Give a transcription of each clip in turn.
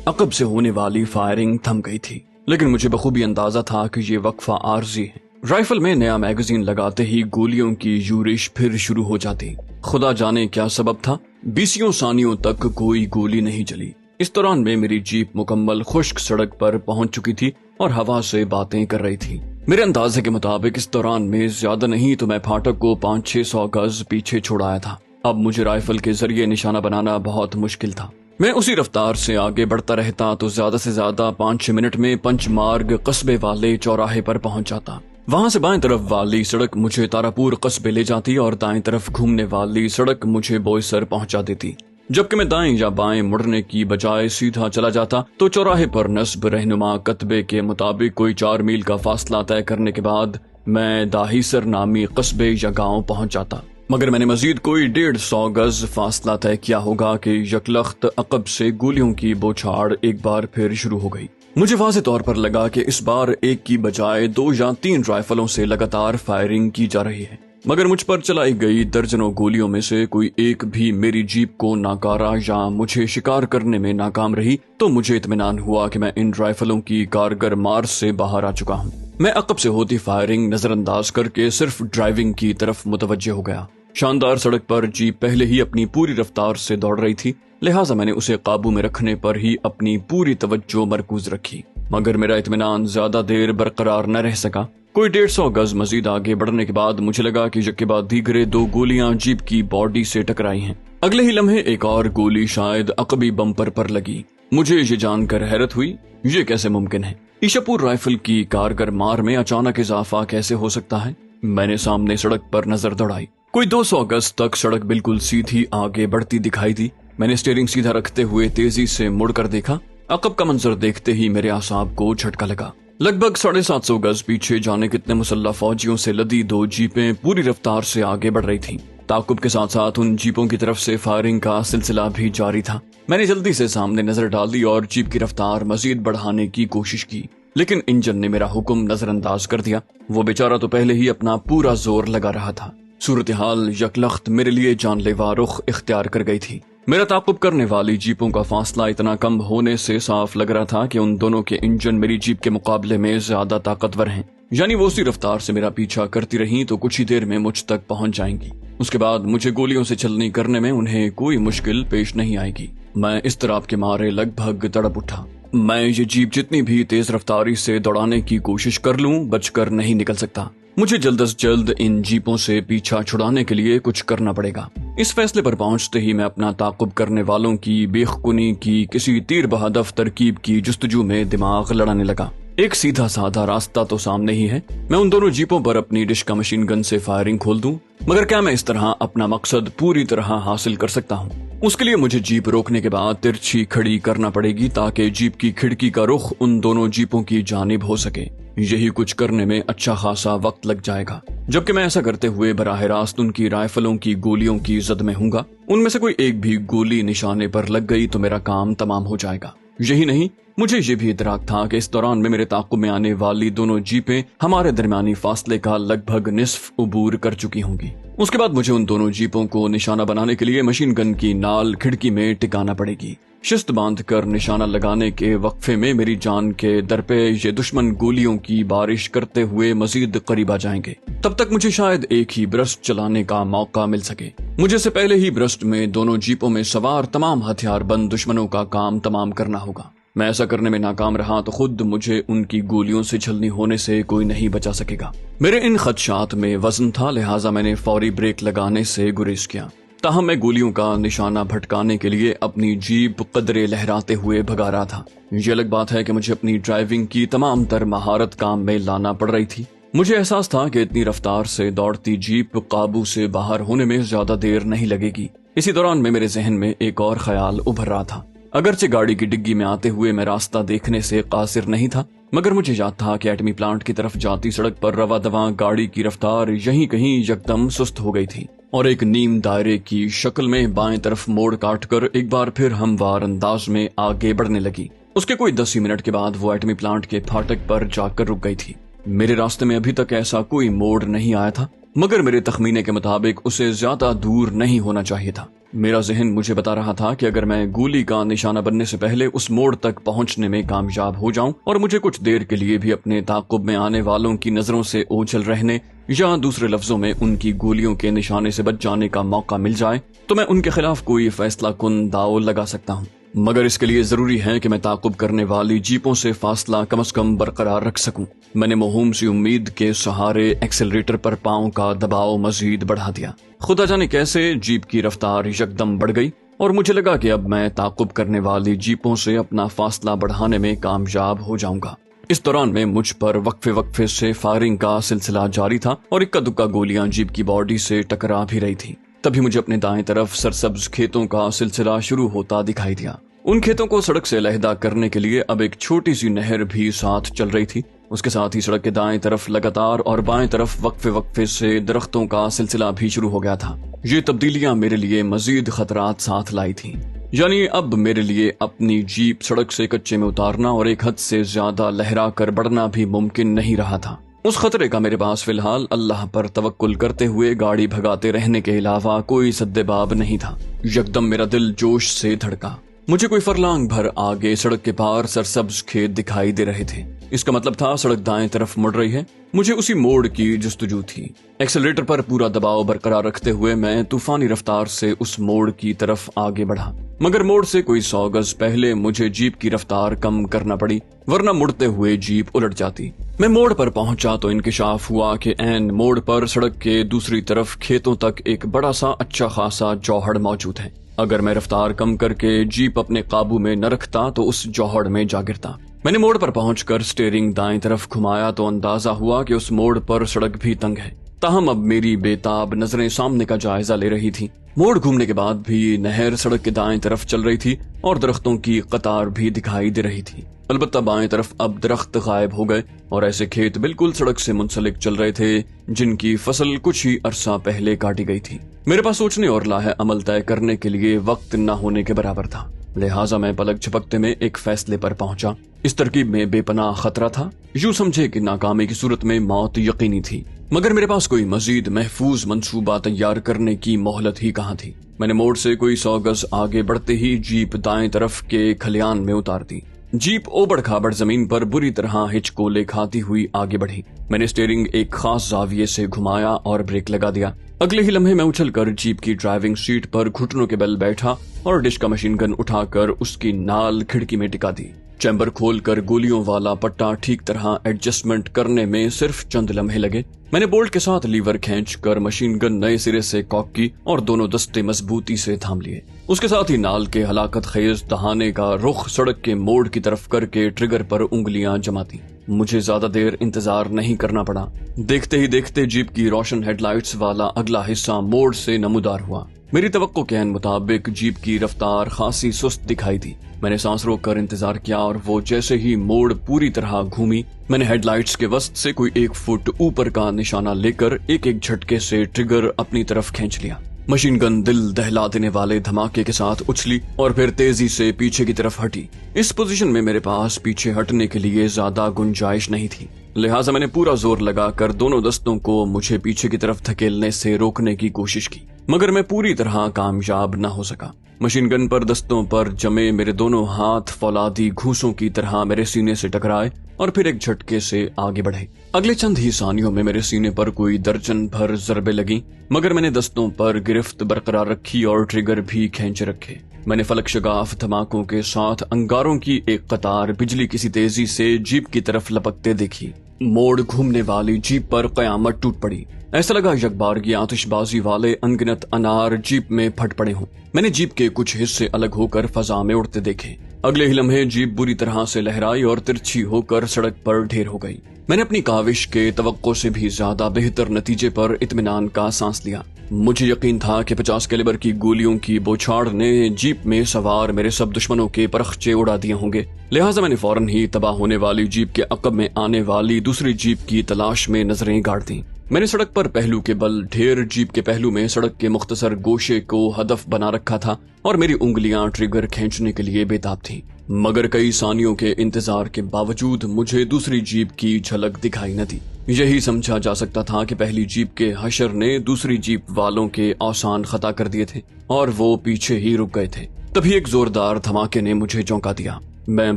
عقب سے ہونے والی فائرنگ تھم گئی تھی، لیکن مجھے بخوبی اندازہ تھا کہ یہ وقفہ عارضی ہے۔ رائفل میں نیا میگزین لگاتے ہی گولیوں کی یورش پھر شروع ہو جاتی۔ خدا جانے کیا سبب تھا، 20 ثانیوں تک کوئی گولی نہیں چلی۔ اس دوران میں میری جیپ مکمل خشک سڑک پر پہنچ چکی تھی اور ہوا سے باتیں کر رہی تھی۔ میرے اندازے کے مطابق اس دوران میں زیادہ نہیں تو میں پھاٹک کو 500-600 گز پیچھے چھوڑایا تھا۔ اب مجھے رائفل کے ذریعے نشانہ بنانا بہت مشکل تھا۔ میں اسی رفتار سے آگے بڑھتا رہتا تو زیادہ سے زیادہ 5-6 منٹ میں پنچ مارگ قصبے والے چوراہے پر پہنچ جاتا۔ وہاں سے بائیں طرف والی سڑک مجھے تاراپور قصبے لے جاتی اور دائیں طرف گھومنے والی سڑک مجھے بوئسر پہنچا دیتی۔ جبکہ میں دائیں یا بائیں مڑنے کی بجائے سیدھا چلا جاتا تو چوراہے پر نصب رہنما کتبے کے مطابق کوئی 4 میل کا فاصلہ طے کرنے کے بعد میں داہیسر نامی قصبے یا گاؤں پہنچ جاتا۔ مگر میں نے مزید کوئی 150 گز فاصلہ طے کیا ہوگا کہ یکلخت عقب سے گولیوں کی بوچھاڑ ایک بار پھر شروع ہو گئی۔ مجھے واضح طور پر لگا کہ اس بار ایک کی بجائے 2 یا 3 رائفلوں سے لگاتار فائرنگ کی جا رہی ہے، مگر مجھ پر چلائی گئی درجنوں گولیوں میں سے کوئی ایک بھی میری جیپ کو ناکارہ یا مجھے شکار کرنے میں ناکام رہی تو مجھے اطمینان ہوا کہ میں ان رائفلوں کی کارگر مار سے باہر آ چکا ہوں۔ میں عقب سے ہوتی فائرنگ نظر انداز کر کے صرف ڈرائیونگ کی طرف متوجہ ہو گیا۔ شاندار سڑک پر جیپ پہلے ہی اپنی پوری رفتار سے دوڑ رہی تھی، لہٰذا میں نے اسے قابو میں رکھنے پر ہی اپنی پوری توجہ مرکوز رکھی، مگر میرا اطمینان زیادہ دیر برقرار نہ رہ سکا۔ کوئی 150 گز مزید آگے بڑھنے کے بعد مجھے لگا کہ یک کے بعد دیگرے 2 گولیاں جیپ کی باڈی سے ٹکرائی ہیں۔ اگلے ہی لمحے ایک اور گولی شاید عقبی بمپر پر لگی۔ مجھے یہ جان کر حیرت ہوئی، یہ کیسے ممکن ہے؟ ایشاپور رائفل کی کارگر مار میں اچانک اضافہ کیسے ہو سکتا ہے؟ میں نے سامنے سڑک پر نظر دوڑائی۔ کوئی 200 گز تک سڑک بالکل سیدھی آگے بڑھتی دکھائی دی۔ میں نے اسٹیئرنگ سیدھا رکھتے ہوئے تیزی سے مڑ کر دیکھا۔ عقب کا منظر دیکھتے ہی میرے اعصاب کو جھٹکا لگا۔ لگ بھگ 750 گز پیچھے جانے کتنے مسلح فوجیوں سے لدی 2 جیپیں پوری رفتار سے آگے بڑھ رہی تھیں۔ تعاقب کے ساتھ ساتھ ان جیپوں کی طرف سے فائرنگ کا سلسلہ بھی جاری تھا۔ میں نے جلدی سے سامنے نظر ڈال دی اور جیپ کی رفتار مزید بڑھانے کی کوشش کی، لیکن انجن نے میرا حکم نظر انداز کر دیا۔ وہ بیچارہ تو پہلے ہی اپنا پورا زور لگا رہا تھا۔ صورتحال یکلخت میرے لیے جان لیوا رخ اختیار کر گئی تھی۔ میرا تعاقب کرنے والی جیپوں کا فاصلہ اتنا کم ہونے سے صاف لگ رہا تھا کہ ان دونوں کے انجن میری جیپ کے مقابلے میں زیادہ طاقتور ہیں، یعنی وہ اسی رفتار سے میرا پیچھا کرتی رہیں تو کچھ ہی دیر میں مجھ تک پہنچ جائیں گی۔ اس کے بعد مجھے گولیوں سے چلنی کرنے میں انہیں کوئی مشکل پیش نہیں آئے گی۔ میں اضطراب کے مارے لگ بھگ تڑپ اٹھا۔ میں یہ جیپ جتنی بھی تیز رفتاری سے دوڑانے کی کوشش کر لوں بچ کر نہیں نکل سکتا۔ مجھے جلد از جلد ان جیپوں سے پیچھا چھڑانے کے لیے کچھ کرنا پڑے گا۔ اس فیصلے پر پہنچتے ہی میں اپنا تعاقب کرنے والوں کی بیخ کنی کی کسی تیر بہدف ترکیب کی جستجو میں دماغ لڑانے لگا۔ ایک سیدھا سادہ راستہ تو سامنے ہی ہے، میں ان دونوں جیپوں پر اپنی ڈشکا مشین گن سے فائرنگ کھول دوں، مگر کیا میں اس طرح اپنا مقصد پوری طرح حاصل کر سکتا ہوں؟ اس کے لیے مجھے جیپ روکنے کے بعد ترچھی کھڑی کرنا پڑے گی تاکہ جیپ کی کھڑکی کا رخ ان دونوں جیپوں کی جانب ہو سکے۔ یہی کچھ کرنے میں اچھا خاصا وقت لگ جائے گا، جبکہ میں ایسا کرتے ہوئے براہ راست ان کی رائفلوں کی گولیوں کی زد میں ہوں گا۔ ان میں سے کوئی ایک بھی گولی نشانے پر لگ گئی تو میرا کام تمام ہو جائے گا۔ یہی نہیں، مجھے یہ بھی ادراک تھا کہ اس دوران میں میرے تعاقب میں آنے والی دونوں جیپیں ہمارے درمیانی فاصلے کا لگ بھگ نصف عبور کر چکی ہوں گی۔ اس کے بعد مجھے ان دونوں جیپوں کو نشانہ بنانے کے لیے مشین گن کی نال کھڑکی میں ٹکانا پڑے گی۔ شست باندھ کر نشانہ لگانے کے وقفے میں میری جان کے در پہ یہ دشمن گولیوں کی بارش کرتے ہوئے مزید قریب آ جائیں گے۔ تب تک مجھے شاید ایک ہی برسٹ چلانے کا موقع مل سکے۔ مجھے سے پہلے ہی برسٹ میں دونوں جیپوں میں سوار تمام ہتھیار بند دشمنوں کا کام تمام کرنا ہوگا۔ میں ایسا کرنے میں ناکام رہا تو خود مجھے ان کی گولیوں سے چھلنی ہونے سے کوئی نہیں بچا سکے گا۔ میرے ان خدشات میں وزن تھا، لہٰذا میں نے فوری بریک لگانے سے گریز کیا۔ تاہم میں گولیوں کا نشانہ بھٹکانے کے لیے اپنی جیپ قدرے لہراتے ہوئے بھگا رہا تھا۔ یہ الگ بات ہے کہ مجھے اپنی ڈرائیونگ کی تمام تر مہارت کام میں لانا پڑ رہی تھی۔ مجھے احساس تھا کہ اتنی رفتار سے دوڑتی جیپ قابو سے باہر ہونے میں زیادہ دیر نہیں لگے گی۔ اسی دوران میں میرے ذہن میں ایک اور خیال ابھر رہا تھا۔ اگرچہ گاڑی کی ڈگی میں آتے ہوئے میں راستہ دیکھنے سے قاصر نہیں تھا، مگر مجھے یاد تھا کہ ایٹمی پلانٹ کی طرف جاتی سڑک پر رواں دواں گاڑی کی رفتار یہیں کہیں یکدم سست ہو گئی تھی اور ایک نیم دائرے کی شکل میں بائیں طرف موڑ کاٹ کر ایک بار پھر ہموار انداز میں آگے بڑھنے لگی۔ اس کے کوئی 10 منٹ کے بعد وہ ایٹمی پلانٹ کے پھاٹک پر جا کر رک گئی تھی۔ میرے راستے میں ابھی تک ایسا کوئی موڑ نہیں آیا تھا، مگر میرے تخمینے کے مطابق اسے زیادہ دور نہیں ہونا چاہیے تھا۔ میرا ذہن مجھے بتا رہا تھا کہ اگر میں گولی کا نشانہ بننے سے پہلے اس موڑ تک پہنچنے میں کامیاب ہو جاؤں اور مجھے کچھ دیر کے لیے بھی اپنے تعاقب میں آنے والوں کی نظروں سے اوجھل رہنے یا دوسرے لفظوں میں ان کی گولیوں کے نشانے سے بچ جانے کا موقع مل جائے تو میں ان کے خلاف کوئی فیصلہ کن داؤ لگا سکتا ہوں، مگر اس کے لیے ضروری ہے کہ میں تعاقب کرنے والی جیپوں سے فاصلہ کم از کم برقرار رکھ سکوں۔ میں نے موہوم سی امید کے سہارے ایکسلریٹر پر پاؤں کا دباؤ مزید بڑھا دیا۔ خدا جانے کیسے جیپ کی رفتار یکدم بڑھ گئی اور مجھے لگا کہ اب میں تعاقب کرنے والی جیپوں سے اپنا فاصلہ بڑھانے میں کامیاب ہو جاؤں گا۔ اس دوران میں مجھ پر وقفے سے فائرنگ کا سلسلہ جاری تھا اور اکا دکا گولیاں جیپ کی باڈی سے ٹکرا بھی رہی تھی۔ تبھی مجھے اپنے دائیں طرف سرسبز کھیتوں کا سلسلہ شروع ہوتا دکھائی دیا۔ ان کھیتوں کو سڑک سے علیحدہ کرنے کے لیے اب ایک چھوٹی سی نہر بھی ساتھ چل رہی تھی۔ اس کے ساتھ ہی سڑک کے دائیں طرف لگاتار اور بائیں طرف وقفے سے درختوں کا سلسلہ بھی شروع ہو گیا تھا۔ یہ تبدیلیاں میرے لیے مزید خطرات ساتھ لائی تھیں، یعنی اب میرے لیے اپنی جیپ سڑک سے کچے میں اتارنا اور ایک حد سے زیادہ لہرا کر بڑھنا بھی ممکن نہیں رہا تھا۔ اس خطرے کا میرے پاس فی الحال اللہ پر توکل کرتے ہوئے گاڑی بھگاتے رہنے کے علاوہ کوئی سدباب نہیں تھا۔ یکدم میرا دل جوش سے دھڑکا۔ مجھے کوئی فرلانگ بھر آگے سڑک کے پار سرسبز کھیت دکھائی دے رہے تھے۔ اس کا مطلب تھا سڑک دائیں طرف مڑ رہی ہے۔ مجھے اسی موڑ کی جستجو تھی۔ ایکسلریٹر پر پورا دباؤ برقرار رکھتے ہوئے میں طوفانی رفتار سے اس موڑ کی طرف آگے بڑھا، مگر موڑ سے کوئی 100 گز پہلے مجھے جیپ کی رفتار کم کرنا پڑی، ورنہ مڑتے ہوئے جیپ الٹ جاتی۔ میں موڑ پر پہنچا تو انکشاف ہوا کہ عین موڑ پر سڑک کے دوسری طرف کھیتوں تک ایک بڑا سا اچھا خاصا جوہڑ موجود ہے۔ اگر میں رفتار کم کر کے جیپ اپنے قابو میں نہ رکھتا تو اس جوہڑ میں جا گرتا۔ میں نے موڑ پر پہنچ کر سٹیئرنگ دائیں طرف گھمایا تو اندازہ ہوا کہ اس موڑ پر سڑک بھی تنگ ہے، تاہم اب میری بےتاب نظریں سامنے کا جائزہ لے رہی تھی۔ موڑ گھومنے کے بعد بھی نہر سڑک کے دائیں طرف چل رہی تھی اور درختوں کی قطار بھی دکھائی دے رہی تھی، البتہ بائیں طرف اب درخت غائب ہو گئے اور ایسے کھیت بالکل سڑک سے منسلک چل رہے تھے جن کی فصل کچھ ہی عرصہ پہلے کاٹی گئی تھی۔ میرے پاس سوچنے اور لاہے عمل طے کرنے کے لیے وقت نہ ہونے کے برابر تھا، لہٰذا میں پلک جھپکتے میں ایک فیصلے پر پہنچا۔ اس ترکیب میں بے پناہ خطرہ تھا، یوں سمجھے کہ ناکامی کی صورت میں موت یقینی تھی، مگر میرے پاس کوئی مزید محفوظ منصوبہ تیار کرنے کی مہلت ہی کہاں تھی۔ میں نے موڑ سے کوئی 100 گز آگے بڑھتے ہی جیپ دائیں طرف کے کھلیان میں اتار دی۔ جیپ اوبڑ کھابڑ زمین پر بری طرح ہچکولے کھاتی ہوئی آگے بڑھی۔ میں نے سٹیئرنگ ایک خاص زاویے سے گھمایا اور بریک لگا دیا۔ اگلے ہی لمحے میں اچھل کر جیپ کی ڈرائیونگ سیٹ پر گھٹنوں کے بل بیٹھا اور ڈش کا مشین گن اٹھا کر اس کی نال کھڑکی میں ٹکا دی۔ چیمبر کھول کر گولیوں والا پٹا ٹھیک طرح ایڈجسٹمنٹ کرنے میں صرف چند لمحے لگے۔ میں نے بولٹ کے ساتھ لیور کھینچ کر مشین گن نئے سرے سے کاک کی اور دونوں دستے مضبوطی سے تھام لیے۔ اس کے ساتھ ہی نال کے ہلاکت خیز دہانے کا رخ سڑک کے موڑ کی طرف کر کے ٹریگر پر انگلیاں جماتی۔ مجھے زیادہ دیر انتظار نہیں کرنا پڑا۔ دیکھتے ہی دیکھتے جیپ کی روشن ہیڈ لائٹس والا اگلا حصہ موڑ سے نمودار ہوا۔ میری توقع کے عین مطابق جیپ کی رفتار خاصی سست دکھائی دی۔ میں نے سانس روک کر انتظار کیا اور وہ جیسے ہی موڑ پوری طرح گھومی، میں نے ہیڈ لائٹس کے وسط سے کوئی 1 فٹ اوپر کا نشانہ لے کر ایک جھٹکے سے ٹریگر اپنی طرف کھینچ لیا۔ مشین گن دل دہلا دینے والے دھماکے کے ساتھ اچھلی اور پھر تیزی سے پیچھے کی طرف ہٹی۔ اس پوزیشن میں میرے پاس پیچھے ہٹنے کے لیے زیادہ گنجائش نہیں تھی، لہٰذا میں نے پورا زور لگا کر دونوں دستوں کو مجھے پیچھے کی طرف دھکیلنے سے روکنے کی کوشش کی، مگر میں پوری طرح کامیاب نہ ہو سکا۔ مشین گن پر دستوں پر جمے میرے دونوں ہاتھ فولادی گھوسوں کی طرح میرے سینے سے ٹکرائے اور پھر ایک جھٹکے سے آگے بڑھے۔ اگلے چند ہی ثانیوں میں میرے سینے پر کوئی درجن بھر ضربیں لگیں، مگر میں نے دستوں پر گرفت برقرار رکھی اور ٹریگر بھی کھینچ رکھے۔ میں نے فلک شگاف دھماکوں کے ساتھ انگاروں کی ایک قطار بجلی کسی تیزی سے جیپ کی طرف لپکتے دیکھی۔ موڑ گھومنے والی جیپ پر قیامت ٹوٹ پڑی۔ ایسا لگا یکبارگی آتش بازی والے انگنت انار جیپ میں پھٹ پڑے ہوں۔ میں نے جیپ کے کچھ حصے الگ ہو کر فضا میں اڑتے دیکھے۔ اگلے ہی لمحے جیپ بری طرح سے لہرائی اور ترچھی ہو کر سڑک پر ڈھیر ہو گئی۔ میں نے اپنی کاوش کے توقع سے بھی زیادہ بہتر نتیجے پر اطمینان کا سانس لیا۔ مجھے یقین تھا کہ 50 کیلیبر کی گولیوں کی بوچھاڑ نے جیپ میں سوار میرے سب دشمنوں کے پرخچے اڑا دیے ہوں گے، لہٰذا میں نے فوراً ہی تباہ ہونے والی جیپ کے عقب میں آنے والی دوسری جیپ کی تلاش میں نظریں گاڑ دیں۔ میں نے سڑک پر پہلو کے بل ڈھیر جیپ کے پہلو میں سڑک کے مختصر گوشے کو ہدف بنا رکھا تھا اور میری انگلیاں ٹریگر کھینچنے کے لیے بےتاب تھیں، مگر کئی ثانیوں کے انتظار کے باوجود مجھے دوسری جیپ کی جھلک دکھائی نہ دی۔ यही समझा जा सकता था कि पहली जीप के हशर ने दूसरी जीप वालों के आसान खता कर दिए थे और वो पीछे ही रुक गए थे। तभी एक जोरदार धमाके ने मुझे चौंका दिया। मैं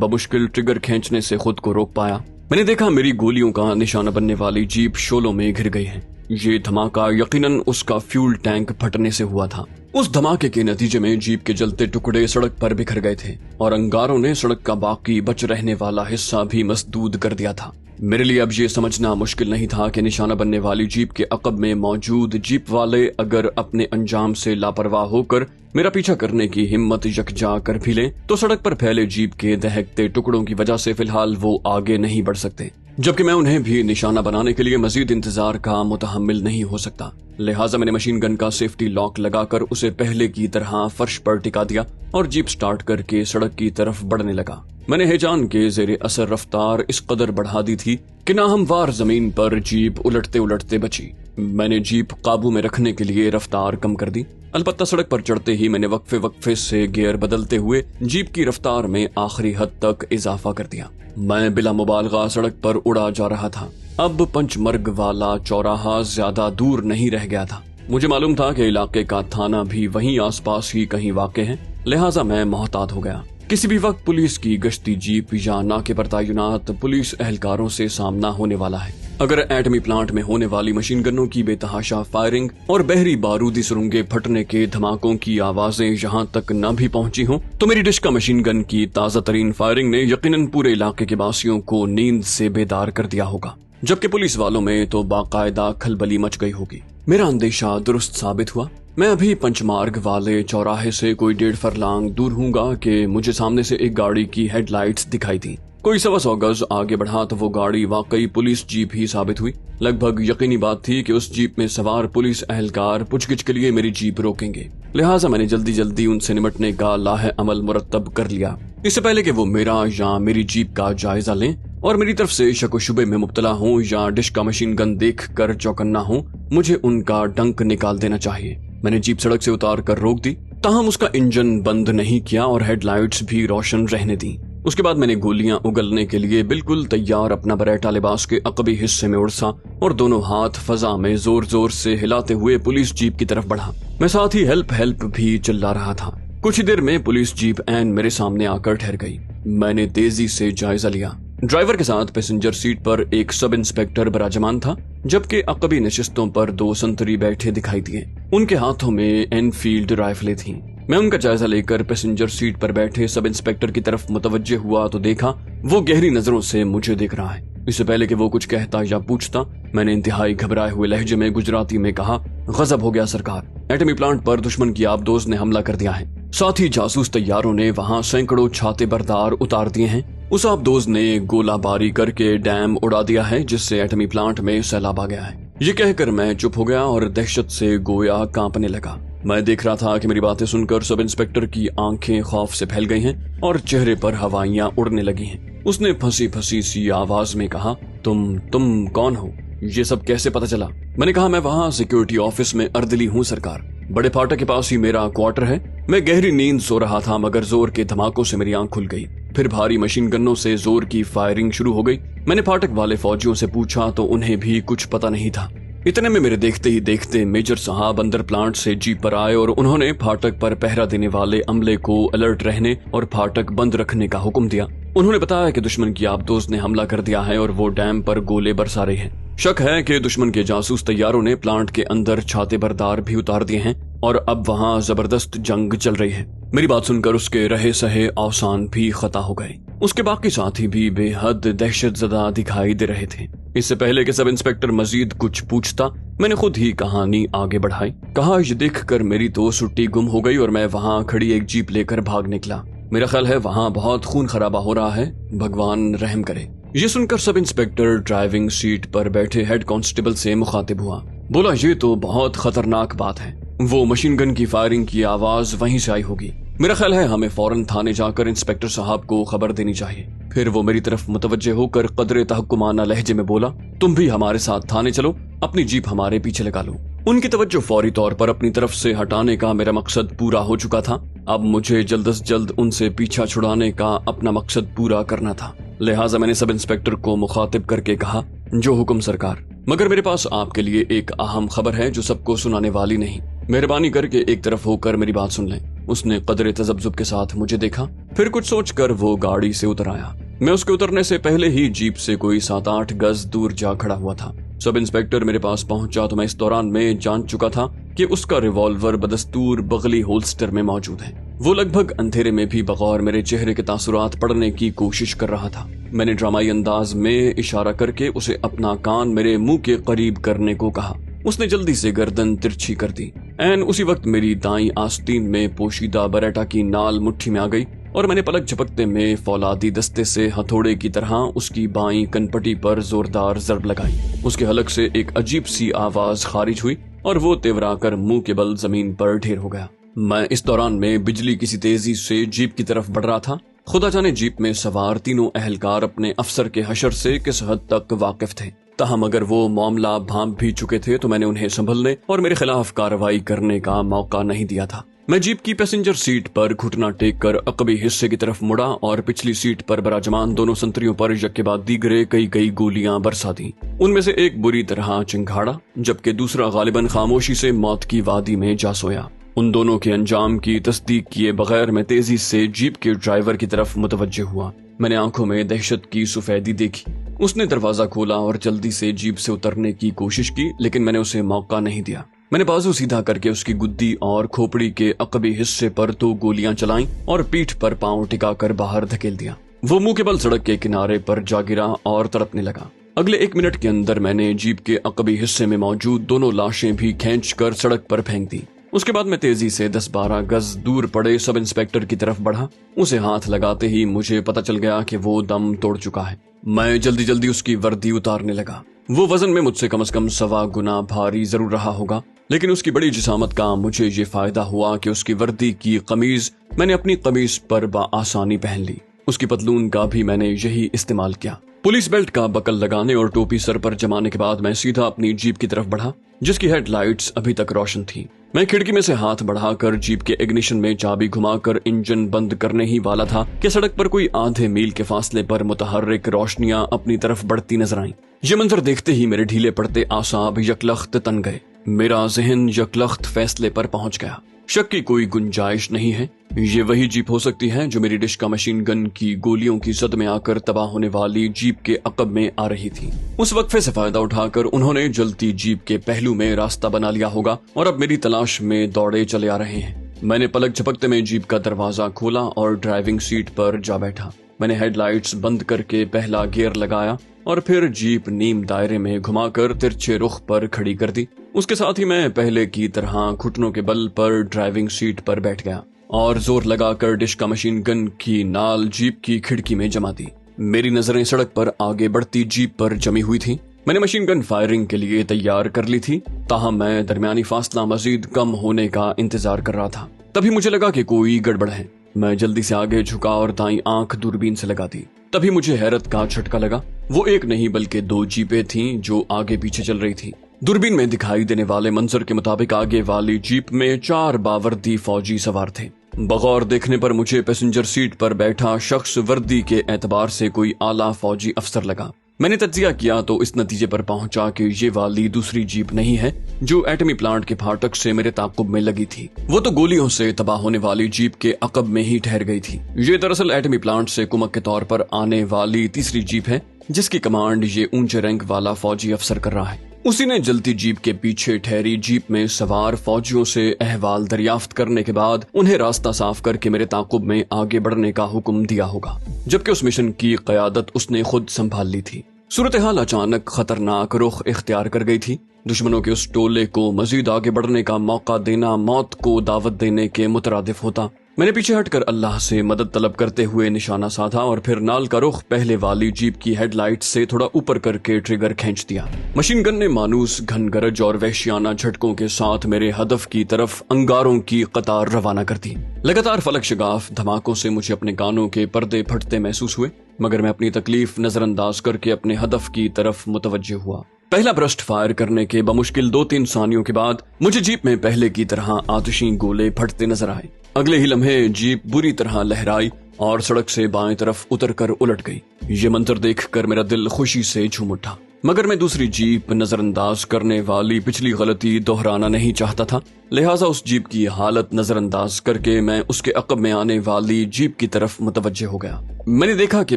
बमुश्किल ट्रिगर खींचने से खुद को रोक पाया। मैंने देखा मेरी गोलियों का निशाना बनने वाली जीप शोलों में घिर गई है। ये धमाका यकीनन उसका फ्यूल टैंक फटने से हुआ था। उस धमाके के नतीजे में जीप के जलते टुकड़े सड़क पर बिखर गए थे और अंगारों ने सड़क का बाकी बच रहने वाला हिस्सा भी मसदूद कर दिया था। मेरे लिए अब ये समझना मुश्किल नहीं था कि निशाना बनने वाली जीप के अकब में मौजूद जीप वाले अगर अपने अंजाम से लापरवाह होकर मेरा पीछा करने की हिम्मत यकजा कर भी लें तो सड़क पर फैले जीप के दहकते टुकड़ों की वजह से फिलहाल वो आगे नहीं बढ़ सकते, जबकि मैं उन्हें भी निशाना बनाने के लिए मजीद इंतजार का मुतहम्मिल नहीं हो सकता। लिहाजा मैंने मशीन गन का सेफ्टी लॉक लगाकर उसे पहले की तरह फर्श पर टिका दिया और जीप स्टार्ट करके सड़क की तरफ बढ़ने लगा। मैंने हेजान के जेरे असर रफ्तार इस कदर बढ़ा दी थी कि नाहमवार जमीन पर जीप उलटते उलटते बची। मैंने जीप काबू में रखने के लिए रफ्तार कम कर दी। अलबत्ता सड़क पर चढ़ते ही मैंने वक्फे वक्फे से गियर बदलते हुए जीप की रफ्तार में आखिरी हद तक इजाफा कर दिया। मैं बिला मुबालगा सड़क पर उड़ा जा रहा था। अब पंचमर्ग वाला चौराहा ज्यादा दूर नहीं रह गया था। मुझे मालूम था कि इलाके का थाना भी वहीं आसपास ही कहीं वाक़े है, लिहाजा मैं मोहतात हो गया। किसी भी वक्त पुलिस की गश्ती जीप या नाके पर तैनात पुलिस एहलकारों से सामना होने वाला है। अगर एटमी प्लांट में होने वाली मशीन गनों की बेतहाशा फायरिंग और बहरी बारूदी सुरंगें फटने के धमाकों की आवाजें यहाँ तक न भी पहुंची हों तो मेरी डिशका मशीन गन की ताजा तरीन फायरिंग ने यकीनन पूरे इलाके के वासियों को नींद से बेदार कर दिया होगा, जबकि पुलिस वालों में तो बाकायदा खलबली मच गई होगी। मेरा अंदेशा दुरुस्त साबित हुआ। मैं अभी पंचमार्ग वाले चौराहे से कोई 1.5 फरलांग दूर हूँगा कि मुझे सामने से एक गाड़ी की हेडलाइट्स दिखाई दी। कोई 125 गज आगे बढ़ा तो वो गाड़ी वाकई पुलिस जीप ही साबित हुई। लगभग यकीनी बात थी कि उस जीप में सवार पुलिस एहलकार पूछगिछ के लिए मेरी जीप रोकेंगे, लिहाजा मैंने जल्दी जल्दी उनसे निमटने का लाहे अमल मुरतब कर लिया, इससे पहले कि वो मेरा या मेरी जीप का जायजा लें और मेरी तरफ से शक शुबे में मुब्तला हूँ या डिश का मशीन गन देख कर चौकन्ना हूँ। मुझे उनका डंक निकाल देना चाहिए। मैंने जीप सड़क से उतार कर रोक दी, ताहम उसका इंजन बंद नहीं किया और हेडलाइट्स भी रोशन रहने दी। उसके बाद मैंने गोलियां उगलने के लिए बिल्कुल तैयार अपना बरेटा लिबास के अकबी हिस्से में उड़सा और दोनों हाथ फजा में जोर जोर से हिलाते हुए पुलिस जीप की तरफ बढ़ा। मैं साथ ही हेल्प हेल्प भी चिल्ला रहा था। कुछ ही देर में पुलिस जीप एन मेरे सामने आकर ठहर गई। मैंने तेजी से जायजा लिया। ड्राइवर के साथ पैसेंजर सीट पर एक सब इंस्पेक्टर बराजमान था, जबकि अकबी नशिस्तों पर 2 संतरी बैठे दिखाई दिए। उनके हाथों में एनफील्ड राइफलें थीं। मैं उनका जायजा लेकर पैसेंजर सीट पर बैठे सब इंस्पेक्टर की तरफ मुतवज्जे हुआ तो देखा वो गहरी नजरों से मुझे देख रहा है। इससे पहले कि वो कुछ कहता या पूछता, मैंने इंतहाई घबराए हुए लहजे में गुजराती में कहा, गजब हो गया सरकार, एटमी प्लांट पर दुश्मन की आबदोज ने हमला कर दिया है। साथ ही जासूस तैयारों ने वहाँ सैकड़ों छाते बरदार उतार दिए हैं। उस आबदोज ने गोलाबारी करके डैम उड़ा दिया है, जिससे एटमी प्लांट में सैलाब आ गया है। ये कहकर मैं चुप हो गया और दहशत से गोया कांपने लगा। मैं देख रहा था कि मेरी बातें सुनकर सब इंस्पेक्टर की आंखें खौफ से फैल गई हैं और चेहरे पर हवाइयां उड़ने लगी हैं। उसने फंसी फंसी सी आवाज में कहा, तुम कौन हो? ये सब कैसे पता चला? मैंने कहा, मैं वहाँ सिक्योरिटी ऑफिस में अर्दली हूँ सरकार। बड़े फाटक के पास ही मेरा क्वार्टर है। मैं गहरी नींद सो रहा था मगर जोर के धमाकों से मेरी आंख खुल गई। फिर भारी मशीन गन्नों से जोर की फायरिंग शुरू हो गई। मैंने फाटक वाले फौजियों से पूछा तो उन्हें भी कुछ पता नहीं था। इतने में मेरे देखते ही देखते मेजर साहब अंदर प्लांट से जीप पर आए और उन्होंने फाटक पर पहरा देने वाले अमले को अलर्ट रहने और फाटक बंद रखने का हुक्म दिया। उन्होंने बताया कि दुश्मन की आबदोज ने हमला कर दिया है और वो डैम पर गोले बरसा रहे हैं। शक है कि दुश्मन के जासूस तैयारों ने प्लांट के अंदर छाते बरदार भी उतार दिए हैं और अब वहाँ जबरदस्त जंग चल रही है। मेरी बात सुनकर उसके रहे सहे औसान भी खता हो गए। उसके बाकी साथी भी बेहद दहशतजदा दिखाई दे रहे थे। इससे पहले कि सब इंस्पेक्टर मजीद कुछ पूछता, मैंने खुद ही कहानी आगे बढ़ाई। कहा, ये देखकर मेरी तो सुट्टी गुम हो गई और मैं वहाँ खड़ी एक जीप लेकर भाग निकला। मेरा ख्याल है वहाँ बहुत खून खराबा हो रहा है, भगवान रहम करे। ये सुनकर सब इंस्पेक्टर ड्राइविंग सीट पर बैठे हेड कांस्टेबल से मुखातिब हुआ। बोला, ये तो बहुत खतरनाक बात है। वो मशीन गन की फायरिंग की आवाज वहीं से आई होगी। मेरा ख्याल है हमें फौरन थाने जाकर इंस्पेक्टर साहब को खबर देनी चाहिए। फिर वो मेरी तरफ मुतवज्जे होकर कदरे तहक्कुमाना लहजे में बोला, तुम भी हमारे साथ थाने चलो, अपनी जीप हमारे पीछे लगा लो। उनकी तवज्जो फौरी तौर पर अपनी तरफ से हटाने का मेरा मकसद पूरा हो चुका था। अब मुझे जल्द से जल्द उनसे पीछा छुड़ाने का अपना मकसद पूरा करना था। लिहाजा मैंने सब इंस्पेक्टर को मुखातिब करके कहा, जो हुक्म सरकार। मगर मेरे पास आपके लिए एक अहम खबर है जो सबको सुनाने वाली नहीं। मेहरबानी करके एक तरफ होकर मेरी बात सुन लें। उसने कदरे तजब्जुब के साथ मुझे देखा, फिर कुछ सोचकर वो गाड़ी से उतर आया। मैं उसके उतरने से पहले ही जीप से कोई 7-8 गज दूर जा खड़ा हुआ था। सब इंस्पेक्टर मेरे पास पहुंचा तो मैं इस दौरान में जान चुका था कि उसका रिवॉल्वर बदस्तूर बगली होल्स्टर में मौजूद है। वो लगभग अंधेरे में भी बगौर मेरे चेहरे के तासुरात पढ़ने की कोशिश कर रहा था। मैंने ड्रामाई अंदाज में इशारा करके उसे अपना कान मेरे मुंह के करीब करने को कहा। उसने जल्दी से गर्दन तिरछी कर दी। एन उसी वक्त मेरी दाईं आस्तीन में पोशीदा बरेटा की नाल मुट्ठी में आ गई और मैंने पलक झपकते में फौलादी दस्ते से हथौड़े की तरह उसकी बाईं कनपटी पर जोरदार जरब लगाई। उसके हलक से एक अजीब सी आवाज खारिज हुई और वो तेवराकर मुंह के बल जमीन पर ढेर हो गया। मैं इस दौरान में बिजली किसी तेजी से जीप की तरफ बढ़ रहा था। खुदा जाने जीप में सवार तीनों अहलकार अपने अफसर के हशर से किस हद तक वाकिफ थे। ताहम अगर वो मामला भांप भी चुके थे तो मैंने उन्हें संभलने और मेरे खिलाफ कार्रवाई करने का मौका नहीं दिया था। मैं जीप की पैसेंजर सीट पर घुटना टेक कर अकबी हिस्से की तरफ मुड़ा और पिछली सीट पर बराजमान दोनों संतरियों पर यक्के बाद दीगरे कई गोलियां बरसा दी। उनमें से एक बुरी तरह चिंघाड़ा जबकि दूसरा गालिबन खामोशी से मौत की वादी में जा सोया। उन दोनों के अंजाम की तस्दीक किए बगैर मैं तेजी से जीप के ड्राइवर की तरफ मुतवज्जे हुआ। मैंने आंखों में दहशत की सफेदी देखी। उसने दरवाजा खोला और जल्दी से जीप से उतरने की कोशिश की, लेकिन मैंने उसे मौका नहीं दिया। मैंने बाजू सीधा करके उसकी गुद्दी और खोपड़ी के अकबी हिस्से पर 2 गोलियां चलाईं और पीठ पर पांव टिकाकर बाहर धकेल दिया। वो मुंह के बल सड़क के किनारे पर जा गिरा और तड़पने लगा। अगले 1 मिनट के अंदर मैंने जीप के अकबी हिस्से में मौजूद दोनों लाशें भी खींचकर सड़क पर फेंक दी। उसके बाद मैं तेजी से 10-12 गज दूर पड़े सब इंस्पेक्टर की तरफ बढ़ा। उसे हाथ लगाते ही मुझे पता चल गया कि वो दम तोड़ चुका है। मैं जल्दी उसकी वर्दी उतारने लगा। वो वजन में मुझसे कम से कम 1.25 गुना भारी जरूर रहा होगा, लेकिन उसकी बड़ी जिसामत का मुझे ये फायदा हुआ कि उसकी वर्दी की कमीज मैंने अपनी कमीज पर बआसानी पहन ली। उसकी पतलून का भी मैंने यही इस्तेमाल किया। पुलिस बेल्ट का बकल लगाने और टोपी सर पर जमाने के बाद मैं सीधा अपनी जीप की तरफ बढ़ा, जिसकी हेडलाइट्स अभी तक रोशन थी। मैं खिड़की में से हाथ बढ़ाकर जीप के इग्निशन में चाबी घुमाकर इंजन बंद करने ही वाला था कि सड़क पर कोई आधे मील के फासले पर मुतहर्रिक रोशनियां अपनी तरफ बढ़ती नजर आईं। ये मंजर देखते ही मेरे ढीले पड़ते आसाब यकलख्त तन गए। मेरा जहन यकलख्त फैसले पर पहुंच गया। शक की कोई गुंजाइश नहीं है, ये वही जीप हो सकती है जो मेरी डिश्का मशीन गन की गोलियों की सद में आकर तबाह होने वाली जीप के अकब में आ रही थी। उस वक्फे से फायदा उठाकर उन्होंने जलती जीप के पहलू में रास्ता बना लिया होगा और अब मेरी तलाश में दौड़े चले आ रहे हैं। मैंने पलक झपकते में जीप का दरवाजा खोला और ड्राइविंग सीट पर जा बैठा। मैंने हेडलाइट्स बंद करके पहला गियर लगाया और फिर जीप नीम दायरे में घुमाकर तिरछे रुख पर खड़ी कर दी। उसके साथ ही मैं पहले की तरह घुटनों के बल पर ड्राइविंग सीट पर बैठ गया और जोर लगाकर डिश्का मशीन गन की नाल जीप की खिड़की में जमा दी। मेरी नजरें सड़क पर आगे बढ़ती जीप पर जमी हुई थी। मैंने मशीन गन फायरिंग के लिए तैयार कर ली थी, ताहम मैं दरमियानी फासला मजीद कम होने का इंतजार कर रहा था। तभी मुझे लगा कि कोई गड़बड़ है। मैं जल्दी से आगे झुका और दाईं आंख दूरबीन से लगा दी। तभी मुझे हैरत का झटका लगा। वो एक नहीं बल्कि 2 जीपें थीं जो आगे पीछे चल रही थी। दूरबीन में दिखाई देने वाले मंजर के मुताबिक आगे वाली जीप में 4 बावर्दी फौजी सवार थे। बगौर देखने पर मुझे पैसेंजर सीट पर बैठा शख्स वर्दी के एतबार से कोई आला फौजी अफसर लगा। मैंने तज्जिया किया तो इस नतीजे पर पहुंचा कि ये वाली दूसरी जीप नहीं है जो एटमी प्लांट के फाटक से मेरे ताकुब में लगी थी। वो तो गोलियों से तबाह होने वाली जीप के अकब में ही ठहर गई थी। ये दरअसल एटमी प्लांट से कुमक के तौर पर आने वाली तीसरी जीप है जिसकी कमांड ये ऊंचे रैंक वाला फौजी अफसर कर रहा है। उसी ने जलती जीप के पीछे ठहरी जीप में सवार फौजियों से अहवाल दरियाफ्त करने के बाद उन्हें रास्ता साफ करके मेरे ताकुब में आगे बढ़ने का हुक्म दिया होगा, जबकि उस मिशन की क़यादत उसने खुद संभाल ली थी। सूरत हाल अचानक खतरनाक रुख इख्तियार कर गई थी। दुश्मनों के उस टोले को मजीद आगे बढ़ने का मौका देना मौत को दावत देने के मुतरादिफ होता। मैंने पीछे हटकर अल्लाह से मदद तलब करते हुए निशाना साधा और फिर नाल का रुख पहले वाली जीप की हेडलाइट से थोड़ा ऊपर करके ट्रिगर खींच दिया। मशीन गन ने मानूस घन गरज और वहशियाना झटकों के साथ मेरे हदफ की तरफ अंगारों की कतार रवाना कर दी। लगातार फलक शगाफ धमाकों से मुझे अपने कानों के पर्दे फटते महसूस हुए, मगर मैं अपनी तकलीफ नजरअंदाज करके अपने हदफ की तरफ मुतवज्जे हुआ। पहला ब्रस्ट फायर करने के बमुश्किल 2-3 सानियों के बाद मुझे जीप में पहले की तरह आतिशी गोले फटते नजर आए। अगले ही लम्हे जीप बुरी तरह लहराई और सड़क से बाएं तरफ उतरकर उलट गई। ये मंजर देखकर मेरा दिल खुशी से झूम उठा। मगर मैं दूसरी जीप नजरअंदाज करने वाली पिछली गलती दोहराना नहीं चाहता था, लिहाजा उस जीप की हालत नजरअंदाज करके मैं उसके अक़ब में आने वाली जीप की तरफ मुतवज्जे हो गया। मैंने देखा कि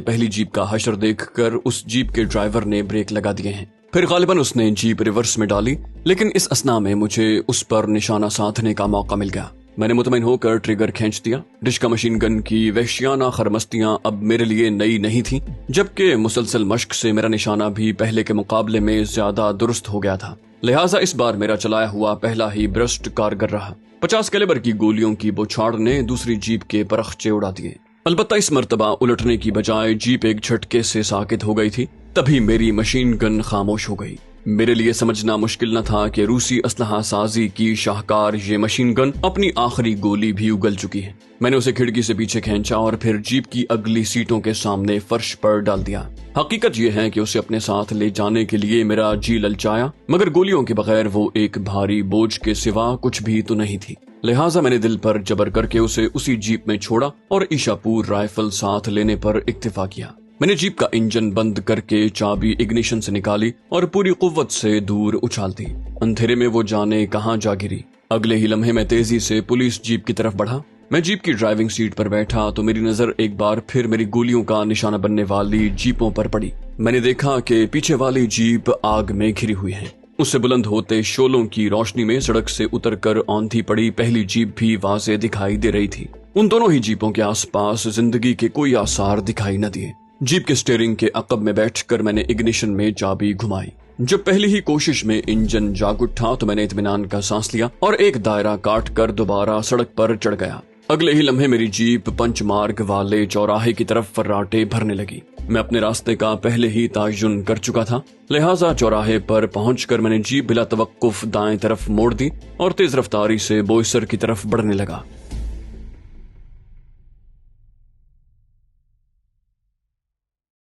पहली जीप का हशर देखकर उस जीप के ड्राइवर ने ब्रेक लगा दिए हैं। फिर गालिबन उसने जीप रिवर्स में डाली, लेकिन इस असना में मुझे उस पर निशाना साधने का मौका मिल गया। मैंने मुतमईन होकर ट्रिगर खींच दिया। डिशका मशीन गन की वहशियाना खरमस्तियां अब मेरे लिए नई नहीं थी, जबकि मुसलसल मश्क से मेरा निशाना भी पहले के मुकाबले में ज्यादा दुरुस्त हो गया था। लिहाजा इस बार मेरा चलाया हुआ पहला ही ब्रस्ट कारगर रहा। 50 कैलिबर की गोलियों की बौछार ने दूसरी जीप के परखचे उड़ा दिए। अलबत्ता इस मर्तबा उलटने की बजाय जीप एक झटके से साकित हो गई थी। तभी मेरी मशीन गन खामोश हो गई। मेरे लिए समझना मुश्किल न था कि रूसी असलहा साजी की शाहकार ये मशीन गन अपनी आखिरी गोली भी उगल चुकी है। मैंने उसे खिड़की से पीछे खींचा और फिर जीप की अगली सीटों के सामने फर्श पर डाल दिया। हकीकत यह है कि उसे अपने साथ ले जाने के लिए मेरा जी ललचाया, मगर गोलियों के बगैर वो एक भारी बोझ के सिवा कुछ भी तो नहीं थी। लिहाजा मैंने दिल पर जबर करके उसे उसी जीप में छोड़ा और ईशापुर राइफल साथ लेने पर इक्तिफा किया। मैंने जीप का इंजन बंद करके चाबी इग्निशन से निकाली और पूरी कुव्वत से दूर उछाल दी। अंधेरे में वो जाने कहां जा गिरी। अगले ही लम्हे मैं तेजी से पुलिस जीप की तरफ बढ़ा। मैं जीप की ड्राइविंग सीट पर बैठा तो मेरी नजर एक बार फिर मेरी गोलियों का निशाना बनने वाली जीपों पर पड़ी। मैंने देखा कि पीछे वाली जीप आग में घिरी हुई है। उससे बुलंद होते शोलों की रोशनी में सड़क से उतरकर औंधी पड़ी पहली जीप भी वाज़ेह दिखाई दे रही थी। उन दोनों ही जीपों के आसपास जिंदगी के कोई आसार दिखाई न दिए। जीप के स्टीयरिंग के अकब में बैठकर मैंने इग्निशन में चाबी घुमाई। जब पहली ही कोशिश में इंजन जाग उठा तो मैंने इत्मीनान का सांस लिया और एक दायरा काट कर दोबारा सड़क पर चढ़ गया। अगले ही लम्हे मेरी जीप पंचमार्ग वाले चौराहे की तरफ फर्राटे भरने लगी। मैं अपने रास्ते का पहले ही तयन कर चुका था, लिहाजा चौराहे पर पहुंचकर मैंने जीप बिला तवक्कुफ दाएं तरफ मोड़ दी और तेज रफ्तारी से बोईसर की तरफ बढ़ने लगा।